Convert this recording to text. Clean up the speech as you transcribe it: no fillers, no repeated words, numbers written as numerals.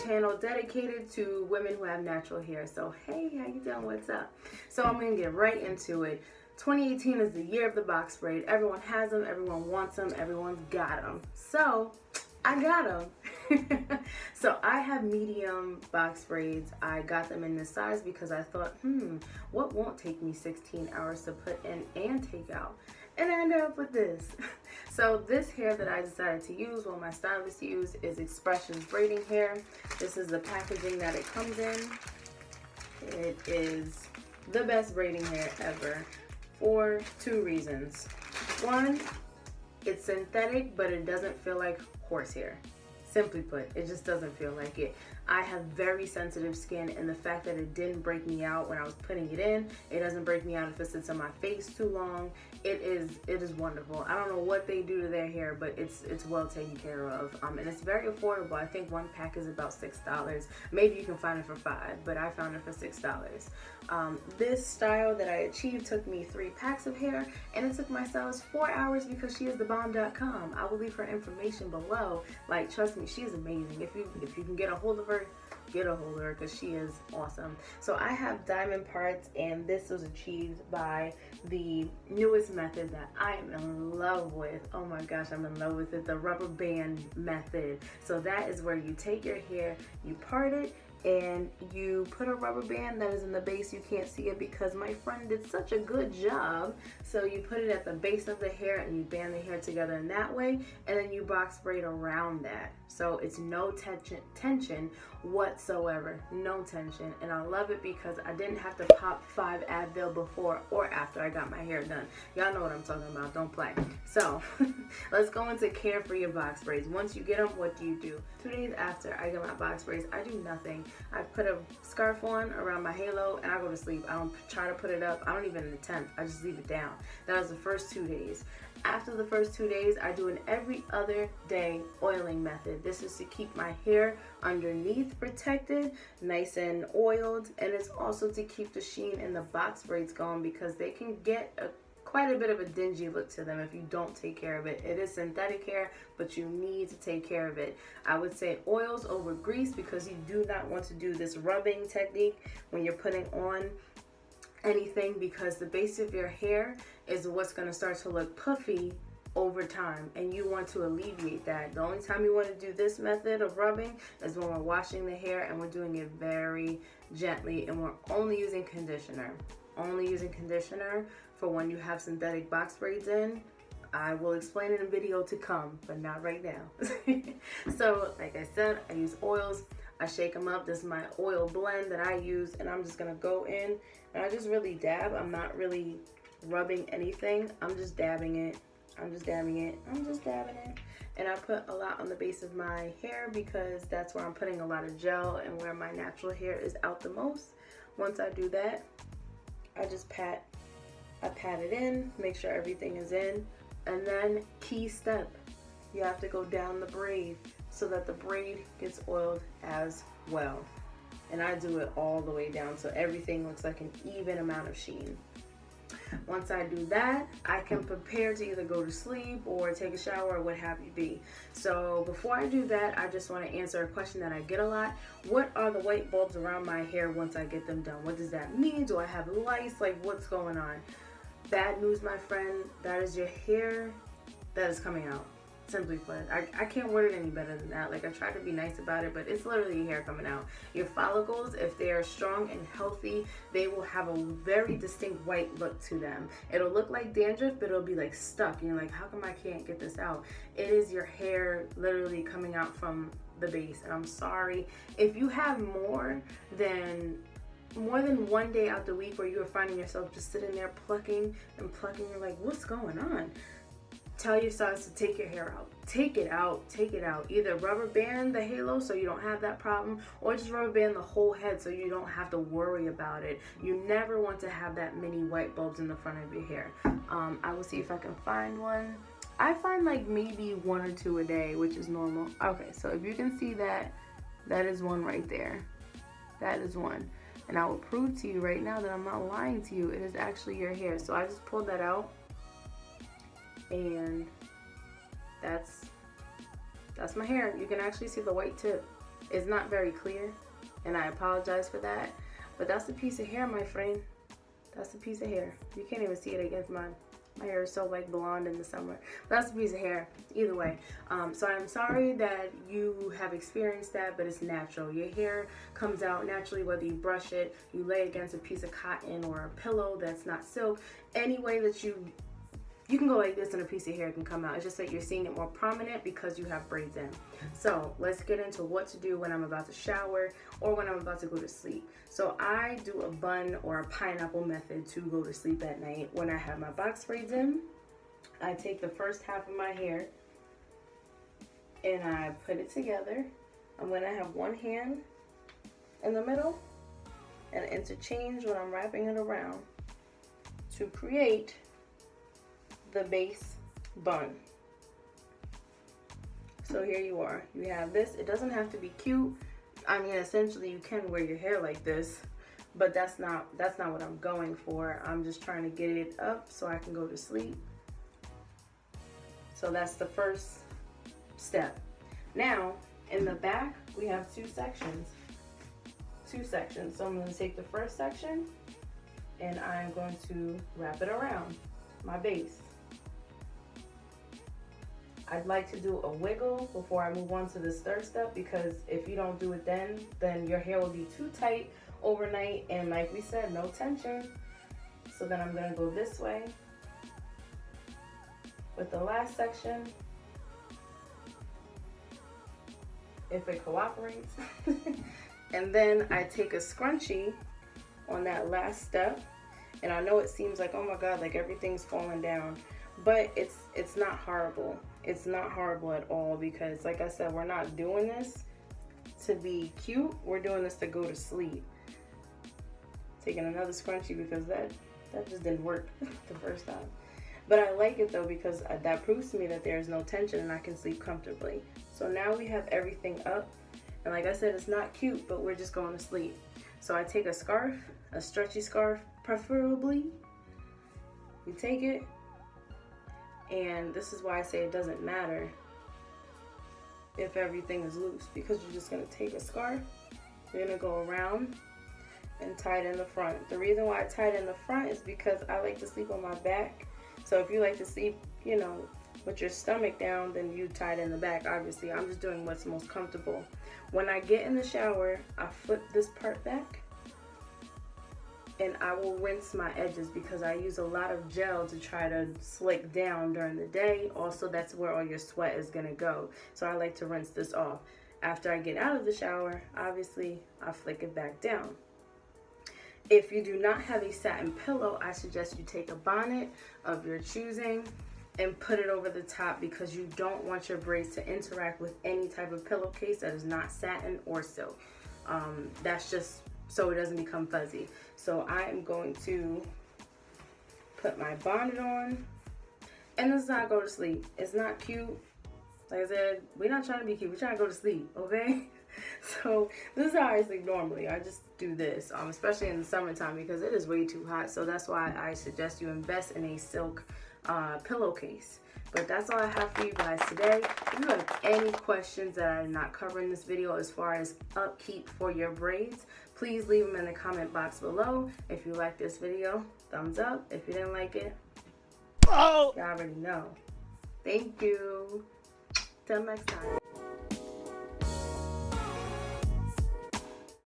channel dedicated to women who have natural hair. So hey, how you doing? What's up? So I'm gonna get right into it. 2018 is the year of the box braid. Everyone has them, everyone wants them, everyone's got them. So I got them. So I have medium box braids. I got them in this size because I thought, what won't take me 16 hours to put in and take out? And I ended up with this. So this hair that I decided to use, well, my stylist used, is Expressions braiding hair. This is the packaging that it comes in. It is the best braiding hair ever for two reasons. One, it's synthetic, but it doesn't feel like horsehair. Simply put, it just doesn't feel like it. I have very sensitive skin, and the fact that it didn't break me out when I was putting it in, it doesn't break me out if it sits on my face too long. It is wonderful. I don't know what they do to their hair, but it's well taken care of. And it's very affordable. I think one pack is about $6. Maybe you can find it for $5, but I found it for $6. This style that I achieved took me 3 packs of hair, and it took my stylist 4 hours because she is thebomb.com. I will leave her information below. Like, trust me, she is amazing. If you can get a hold of her, get a hold of her because she is awesome. So I have diamond parts, and this was achieved by the newest method that I am in love with. Oh my gosh, I'm in love with it, the rubber band method. So that is where you take your hair, you part it, and you put a rubber band that is in the base. You can't see it because my friend did such a good job. So you put it at the base of the hair and you band the hair together in that way, and then you box braid around that. So it's no tension whatsoever, no tension. And I love it because I didn't have to pop 5 Advil before or after I got my hair done. Y'all know what I'm talking about, don't play. So let's go into care for your box braids. Once you get them, what do you do? 2 days after I get my box braids, I do nothing. I put a scarf on around my halo and I go to sleep. I don't try to put it up. I don't even attempt. I just leave it down. That was the first 2 days. After the first 2 days, I do an every other day oiling method. This is to keep my hair underneath protected, nice and oiled, and it's also to keep the sheen in the box braids going because they can get quite a bit of a dingy look to them if you don't take care of it. It is synthetic hair, but you need to take care of it. I would say oils over grease because you do not want to do this rubbing technique when you're putting on anything, because the base of your hair is what's going to start to look puffy over time, and you want to alleviate that. The only time you want to do this method of rubbing is when we're washing the hair, and we're doing it very gently, and we're only using conditioner. Only using conditioner for when you have synthetic box braids in. I will explain in a video to come, but not right now. So like I said, I use oils. I shake them up. This is my oil blend that I use, and I'm just gonna go in and I just really dab. I'm not really rubbing anything. I'm just dabbing it. I'm just dabbing it. I'm just dabbing it. And I put a lot on the base of my hair because that's where I'm putting a lot of gel and where my natural hair is out the most. Once I do that, I just pat it in, make sure everything is in, and then key step, you have to go down the braid so that the braid gets oiled as well. And I do it all the way down so everything looks like an even amount of sheen. Once I do that, I can prepare to either go to sleep or take a shower or what have you be. So before I do that, I just want to answer a question that I get a lot. What are the white bulbs around my hair once I get them done? What does that mean? Do I have lice? Like, what's going on? Bad news, my friend. That is your hair that is coming out. Simply put, I can't word it any better than that. Like, I try to be nice about it, but it's literally your hair coming out. Your follicles, if they are strong and healthy, they will have a very distinct white look to them. It'll look like dandruff, but it'll be like stuck. And you're like, how come I can't get this out? It is your hair literally coming out from the base. And I'm sorry. If you have more than 1 day out the week where you are finding yourself just sitting there plucking and plucking, you're like, what's going on? Tell your stylist to take your hair out. Take it out, take it out. Either rubber band the halo so you don't have that problem, or just rubber band the whole head so you don't have to worry about it. You never want to have that many white bulbs in the front of your hair. I will see if I can find one. I find like maybe 1 or 2 a day, which is normal. Okay, so if you can see that, that is one right there. That is one. And I will prove to you right now that I'm not lying to you. It is actually your hair. So I just pulled that out. And that's my hair. You can actually see the white tip. It's not very clear, and I apologize for that. But that's a piece of hair, my friend. That's a piece of hair. You can't even see it against mine. My hair is so like blonde in the summer. But that's a piece of hair. Either way. So I'm sorry that you have experienced that, but it's natural. Your hair comes out naturally whether you brush it, you lay it against a piece of cotton or a pillow that's not silk. Any way that you can go like this and a piece of hair can come out. It's just that you're seeing it more prominent because you have braids in. So let's get into what to do when I'm about to shower or when I'm about to go to sleep. So I do a bun or a pineapple method to go to sleep at night. When I have my box braids in, I take the first half of my hair and I put it together. I'm gonna have one hand in the middle and interchange when I'm wrapping it around to create the base bun. So here you are. You have this. It doesn't have to be cute. I mean, essentially you can wear your hair like this, but that's not what I'm going for. I'm just trying to get it up so I can go to sleep. So that's the first step. Now, in the back, we have two sections. So I'm going to take the first section and I'm going to wrap it around my base. I'd like to do a wiggle before I move on to this third step, because if you don't do it then your hair will be too tight overnight, and like we said, no tension. So then I'm gonna go this way with the last section, if it cooperates. And then I take a scrunchie on that last step, and I know it seems like, oh my God, like everything's falling down, but it's not horrible. It's not horrible at all, because like I said, we're not doing this to be cute. We're doing this to go to sleep. Taking another scrunchie because that just didn't work the first time. But I like it though, because that proves to me that there's no tension and I can sleep comfortably. So now we have everything up. And like I said, it's not cute, but we're just going to sleep. So I take a scarf, a stretchy scarf preferably. You take it. And this is why I say it doesn't matter if everything is loose, because you're just going to take a scarf, you're going to go around and tie it in the front. The reason why I tie it in the front is because I like to sleep on my back. So if you like to sleep, you know, with your stomach down, then you tie it in the back. Obviously, I'm just doing what's most comfortable. When I get in the shower, I flip this part back and I will rinse my edges, because I use a lot of gel to try to slick down during the day. Also, that's where all your sweat is gonna go. So I like to rinse this off. After I get out of the shower, obviously, I flick it back down. If you do not have a satin pillow, I suggest you take a bonnet of your choosing and put it over the top, because you don't want your braids to interact with any type of pillowcase that is not satin or silk. That's just so it doesn't become fuzzy. So I am going to put my bonnet on, and this is how I go to sleep. It's not cute. Like I said, we're not trying to be cute. We're trying to go to sleep, okay? So this is how I sleep normally. I just do this, especially in the summertime, because it is way too hot. So that's why I suggest you invest in a silk pillowcase. But that's all I have for you guys today. If you have any questions that I did not cover in this video as far as upkeep for your braids, please leave them in the comment box below. If you like this video, thumbs up. If you didn't like it, you already know. Thank you. Till next time.